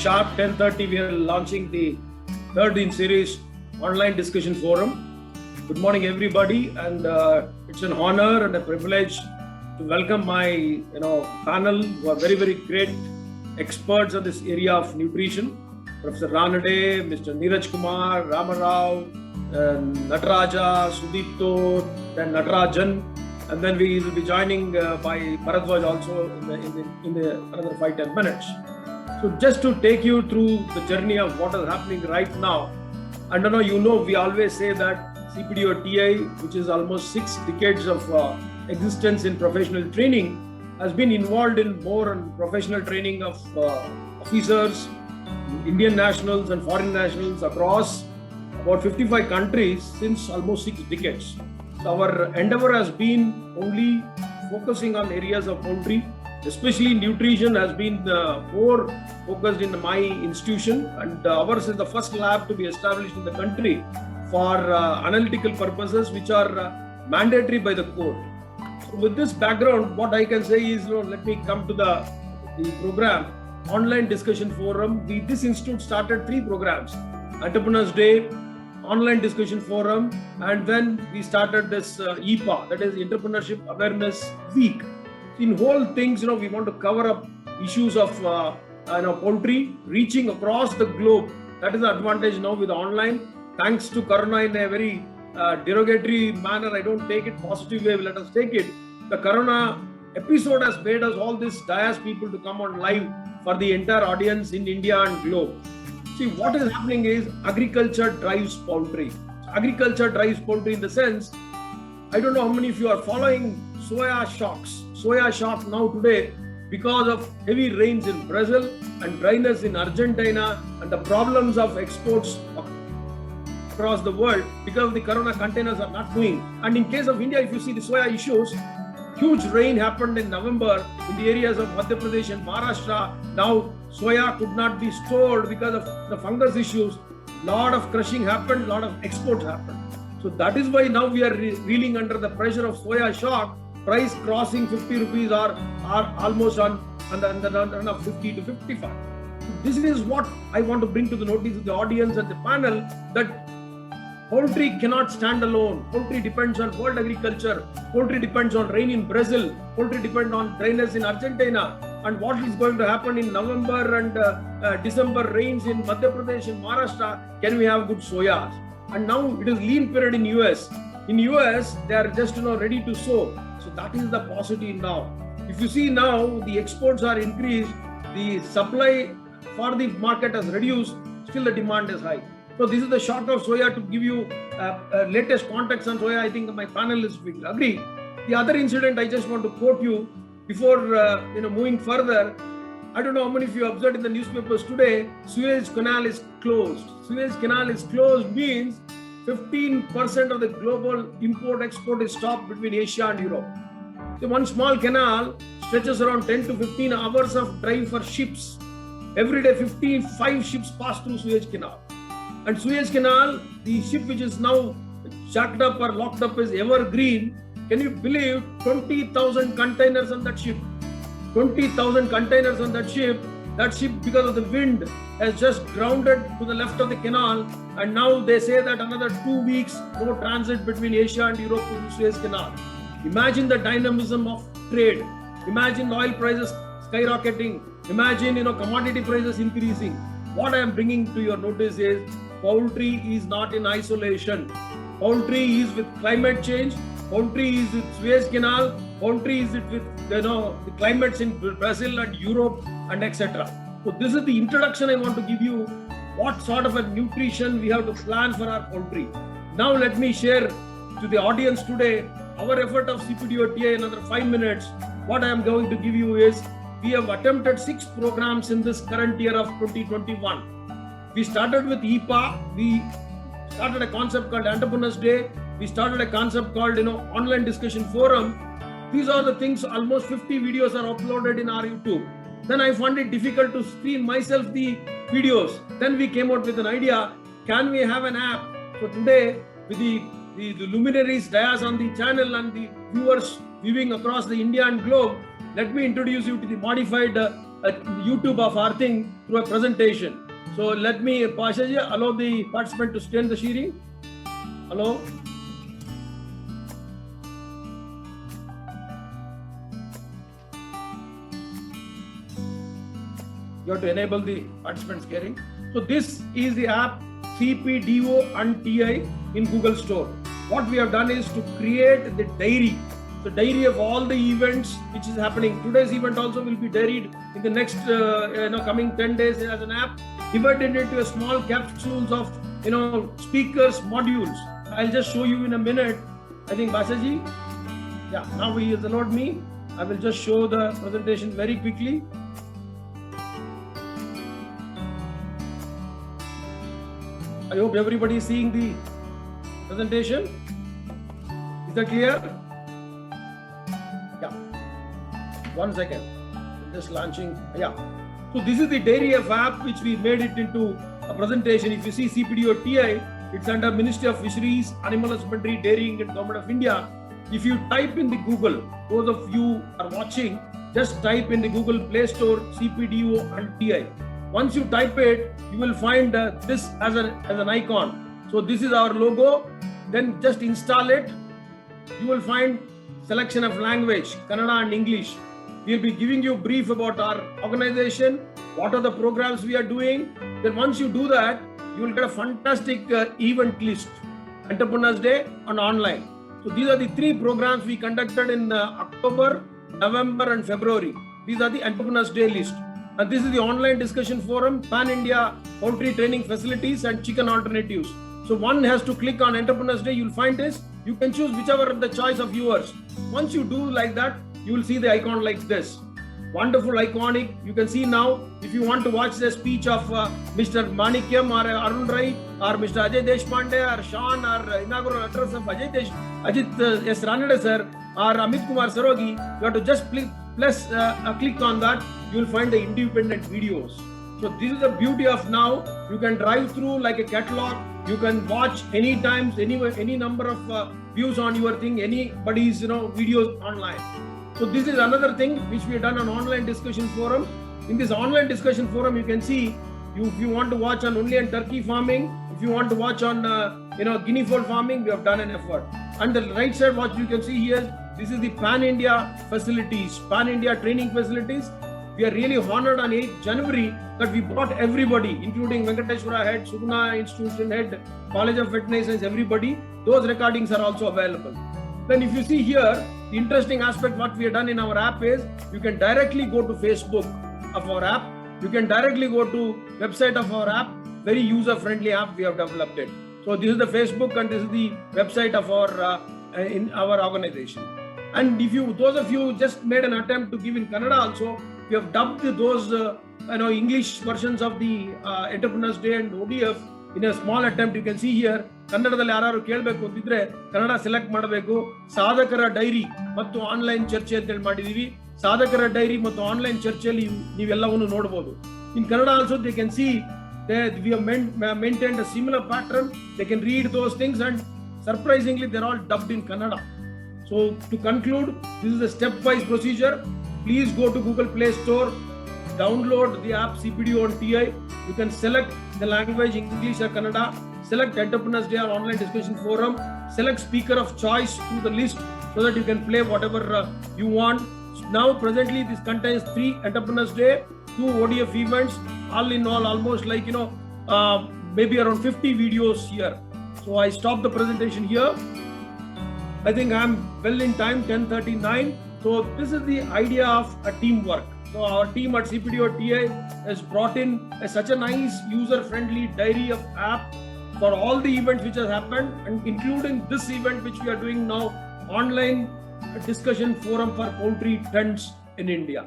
sharp 10:30, we are launching the third in series online discussion forum. Good morning, everybody, and it's an honor and a privilege to welcome my panel who are very, very great experts on this area of nutrition. Professor Ranade, Mr. Neeraj Kumar, Ramarao, Nataraja, Sudipto, then Natarajan, and then we will be joining by Bharadwaj also in the another 5-10 minutes. So just to take you through the journey of what is happening right now, and we always say that CPDO TI, which is almost 6 decades of existence in professional training, has been involved in more and professional training of officers, Indian nationals and foreign nationals across about 55 countries since almost 6 decades. So our endeavor has been only focusing on areas of poultry, especially nutrition has been more focused in my institution, and ours is the first lab to be established in the country for analytical purposes which are mandatory by the code. So with this background, what I can say is, let me come to the program, Online Discussion Forum. This institute started 3 programs, Entrepreneurs Day, Online Discussion Forum, and then we started this EPA, that is Entrepreneurship Awareness Week. In whole things, we want to cover up issues of poultry reaching across the globe. That is the advantage now with online. Thanks to Corona, in a very derogatory manner, I don't take it positive way, let us take it. The Corona episode has made us all these dias people to come on live for the entire audience in India and globe. See, what is happening is agriculture drives poultry. Agriculture drives poultry in the sense, I don't know how many of you are following soya shocks. Soya shock now today, because of heavy rains in Brazil and dryness in Argentina and the problems of exports across the world, because the Corona containers are not moving. And in case of India, if you see the soya issues, huge rain happened in November in the areas of Madhya Pradesh and Maharashtra. Now soya could not be stored because of the fungus issues. Lot of crushing happened, lot of exports happened. So that is why now we are reeling under the pressure of soya shock, price crossing 50 rupees or almost on the run of 50 to 55. This is what I want to bring to the notice of the audience and the panel, that poultry cannot stand alone. Poultry depends on world agriculture. Poultry depends on rain in Brazil. Poultry depends on dryness in Argentina. And what is going to happen in November and December rains in Madhya Pradesh and Maharashtra? Can we have good soyas? And now it is lean period in US. In US, they are just ready to sow. So that is the paucity now. If you see now, the exports are increased, the supply for the market has reduced, still the demand is high. So this is the shock of soya. To give you latest context on soya, I think my panelists will agree. The other incident I just want to quote you before moving further. I don't know how many of you observed in the newspapers today, Suez Canal is closed. Suez Canal is closed means 15% of the global import-export is stopped between Asia and Europe. So one small canal stretches around 10 to 15 hours of drive for ships. Every day 5 ships pass through Suez Canal. And Suez Canal, the ship which is now jacked up or locked up is Evergreen. Can you believe 20,000 containers on that ship? 20,000 containers on that ship. That ship, because of the wind, has just grounded to the left of the canal, and now they say that another 2 weeks no transit between Asia and Europe through Suez Canal. Imagine the dynamism of trade. Imagine oil prices skyrocketing. Imagine commodity prices increasing. What I am bringing to your notice is poultry is not in isolation. Poultry is with climate change. Poultry is with Suez Canal. Poultry is with the climates in Brazil and Europe and etc. So this is the introduction I want to give you, what sort of a nutrition we have to plan for our poultry. Now let me share to the audience today our effort of CPDO TI in another 5 minutes. What I am going to give you is, we have attempted 6 programs in this current year of 2021. We started with EPA. We started a concept called Entrepreneurs Day. We started a concept called Online Discussion Forum. These are the things, almost 50 videos are uploaded in our YouTube. Then I found it difficult to screen myself the videos. Then we came out with an idea, can we have an app? So today, with the luminaries, dias on the channel and the viewers viewing across the India and globe, let me introduce you to the modified YouTube of our thing through a presentation. So let me, Pashaji, allow the participant to stay in the sharing. Hello. You have to enable the participant sharing. So this is the app CPDO and TI in Google Store. What we have done is to create the diary. The diary of all the events which is happening. Today's event also will be diaried in the next coming 10 days as an app, divided into a small capsules of speakers modules. I'll just show you in a minute. I think Basaji, yeah, now he has allowed me. I will just show the presentation very quickly. I hope everybody is seeing the presentation. Is that clear? Yeah. 1 second. Just launching. Yeah. So this is the Dairy of app which we made it into a presentation. If you see CPDO TI, it's under Ministry of Fisheries, Animal Husbandry, Dairying and Government of India. If you type in the Google, those of you are watching, just type in the Google Play Store CPDO and TI. Once you type it, you will find this as an icon. So this is our logo. Then just install it. You will find selection of language, Kannada and English. We'll be giving you a brief about our organization, what are the programs we are doing. Then once you do that, you will get a fantastic event list. Entrepreneurs Day and online. So these are the 3 programs we conducted in October, November and February. These are the Entrepreneurs Day list. And this is the online discussion forum, Pan-India poultry training facilities and chicken alternatives. So one has to click on Entrepreneurs Day, you'll find this. You can choose whichever the choice of yours. Once you do like that, you will see the icon like this. Wonderful, iconic. You can see now, if you want to watch the speech of Mr. Manikyam or Arun Rai or Mr. Ajay Deshpande or Sean or inaugural address of Ajit S. Ranade sir or Amit Kumar Sarogi, you have to just click on that. You will find the independent videos. So this is the beauty of now. You can drive through like a catalog. You can watch any times, any number of views on your thing, anybody's videos online. So this is another thing which we have done on online discussion forum. In this online discussion forum, you can see if you want to watch on only on turkey farming, if you want to watch on guinea fowl farming, we have done an effort. And the right side, what you can see here, this is the Pan-India facilities, Pan-India training facilities. We are really honored on 8th January that we brought everybody, including Venkateshwara Head, Suguna Institution Head, College of Veterinary Science, everybody. Those recordings are also available. Then if you see here, the interesting aspect what we have done in our app is, you can directly go to Facebook of our app. You can directly go to website of our app. Very user-friendly app we have developed it. So this is the Facebook and this is the website of our in our organization. And if those of you just made an attempt to give in Kannada also, we have dubbed those English versions of the Entrepreneurs Day and ODF in a small attempt. You can see here, ಕನ್ನಡದಲ್ಲಿ ಯಾರು ಕೇಳಬೇಕು ಅಂತಿದ್ರೆ Kannada select ಮಾಡಬೇಕು. ಸಾಧಕರ dairy ಮತ್ತು online ಚರ್ಚೆ ಅಂತ ಹೇಳಿ ಮಾಡಿದೀವಿ. ಸಾಧಕರ ಡೈರಿ ಮತ್ತು ಆನ್ಲೈನ್ ಚರ್ಚೆಯಲ್ಲಿ ನೀವೆಲ್ಲವನ್ನು ನೋಡಬಹುದು. In Kannada also they can see that we have maintained a similar pattern. They can read those things and surprisingly they're all dubbed in Kannada. So to conclude, this is a step-wise procedure. Please go to Google Play Store, download the app CPDO on TI. You can select the language English or Kannada, select Entrepreneurs Day or online discussion forum, select speaker of choice through the list so that you can play whatever you want. Now presently this contains 3 Entrepreneurs Day, 2 ODF events, all in all almost like maybe around 50 videos here. So I stop the presentation here. I think I'm well in time, 10:39. So this is the idea of a teamwork. So our team at CPDO TI has brought in such a nice user-friendly diary of app for all the events which has happened, and including this event which we are doing now, online discussion forum for poultry trends in India.